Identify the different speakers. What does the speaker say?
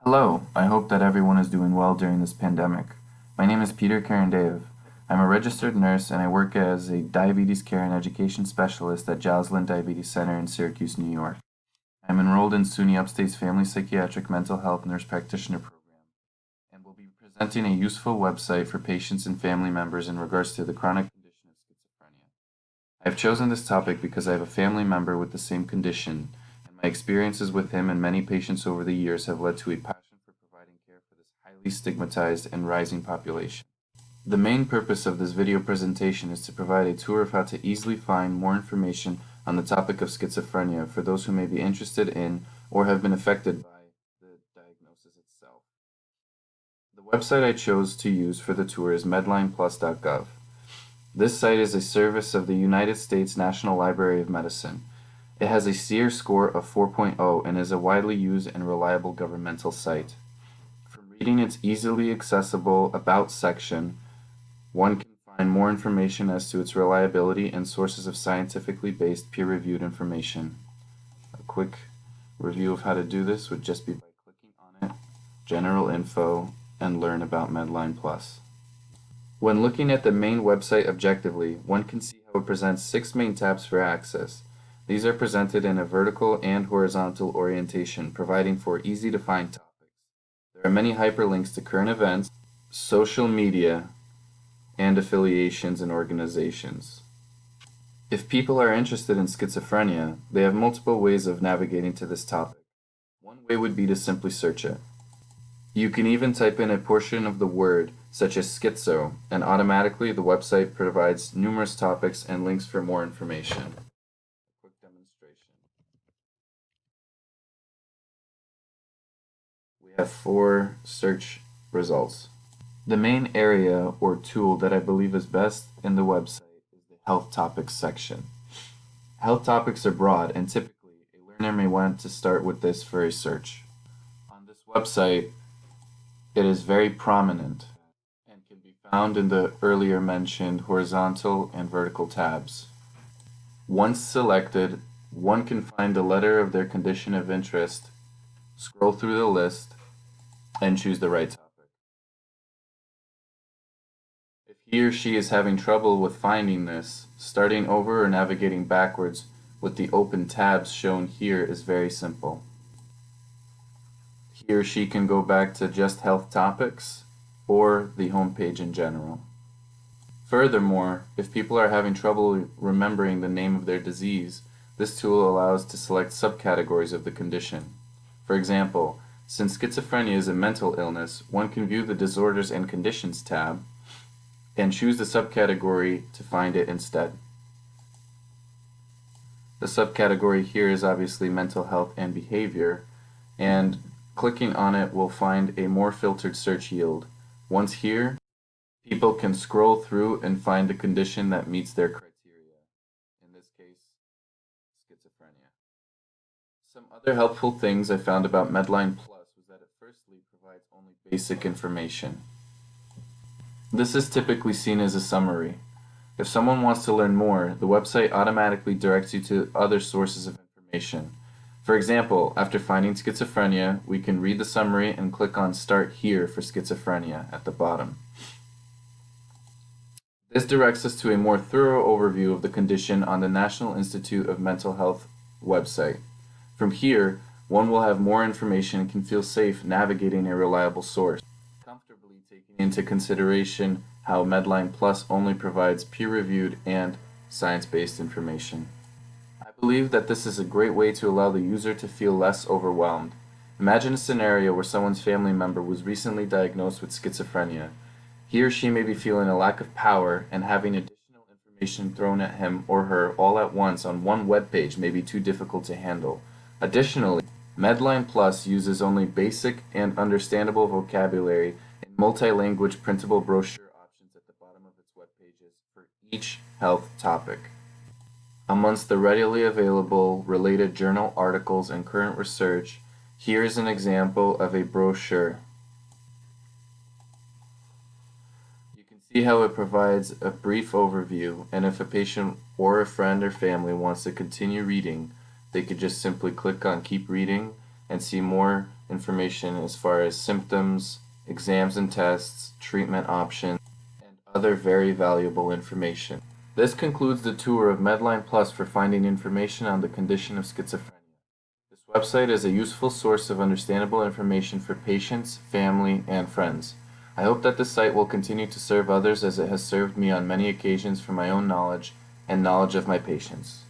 Speaker 1: Hello, I hope that everyone is doing well during this pandemic. My name is Peter Karandeev. I'm a registered nurse and I work as a diabetes care and education specialist at Joslin Diabetes Center in Syracuse, New York. I'm enrolled in SUNY Upstate's Family Psychiatric Mental Health Nurse Practitioner Program and will be presenting a useful website for patients and family members in regards to the chronic condition of schizophrenia. I've chosen this topic because I have a family member with the same condition, and my experiences with him and many patients over the years have led to a passion for providing care for this highly stigmatized and rising population. The main purpose of this video presentation is to provide a tour of how to easily find more information on the topic of schizophrenia for those who may be interested in or have been affected by the diagnosis itself. The website I chose to use for the tour is MedlinePlus.gov. This site is a service of the United States National Library of Medicine. It has a SEER score of 4.0 and is a widely used and reliable governmental site. From reading its easily accessible About section, one can find more information as to its reliability and sources of scientifically based peer-reviewed information. A quick review of how to do this would just be by clicking on it, General Info, and Learn about MedlinePlus. When looking at the main website objectively, one can see how it presents 6 main tabs for access. These are presented in a vertical and horizontal orientation, providing for easy-to-find topics. There are many hyperlinks to current events, social media, and affiliations and organizations. If people are interested in schizophrenia, they have multiple ways of navigating to this topic. One way would be to simply search it. You can even type in a portion of the word, such as schizo, and automatically the website provides numerous topics and links for more information. A quick demonstration. We have 4 search results. The main area or tool that I believe is best in the website is the Health Topics section. Health topics are broad, and typically a learner may want to start with this for a search. On this website, it is very prominent and can be found in the earlier mentioned horizontal and vertical tabs. Once selected, one can find the letter of their condition of interest, scroll through the list, and choose the right topic. If he or she is having trouble with finding this, starting over or navigating backwards with the open tabs shown here is very simple. He or she can go back to just health topics or the home page in general. Furthermore, if people are having trouble remembering the name of their disease, this tool allows to select subcategories of the condition. For example, since schizophrenia is a mental illness, one can view the Disorders and Conditions tab and choose the subcategory to find it instead. The subcategory here is obviously mental health and behavior, and clicking on it will find a more filtered search yield. Once here, people can scroll through and find the condition that meets their criteria. In this case, schizophrenia. Some other helpful things I found about MedlinePlus was that it firstly provides only basic information. This is typically seen as a summary. If someone wants to learn more, the website automatically directs you to other sources of information. For example, after finding schizophrenia, we can read the summary and click on Start Here for schizophrenia at the bottom. This directs us to a more thorough overview of the condition on the National Institute of Mental Health website. From here, one will have more information and can feel safe navigating a reliable source, comfortably taking into consideration how MedlinePlus only provides peer-reviewed and science-based information. I believe that this is a great way to allow the user to feel less overwhelmed. Imagine a scenario where someone's family member was recently diagnosed with schizophrenia. He or she may be feeling a lack of power, and having additional information thrown at him or her all at once on one web page may be too difficult to handle. Additionally, MedlinePlus uses only basic and understandable vocabulary and multi-language printable brochure options at the bottom of its web pages for each health topic. Amongst the readily available related journal articles and current research, here is an example of a brochure. You can see how it provides a brief overview, and if a patient or a friend or family wants to continue reading, they could just simply click on Keep Reading and see more information as far as symptoms, exams and tests, treatment options, and other very valuable information. This concludes the tour of MedlinePlus for finding information on the condition of schizophrenia. This website is a useful source of understandable information for patients, family, and friends. I hope that this site will continue to serve others as it has served me on many occasions for my own knowledge and knowledge of my patients.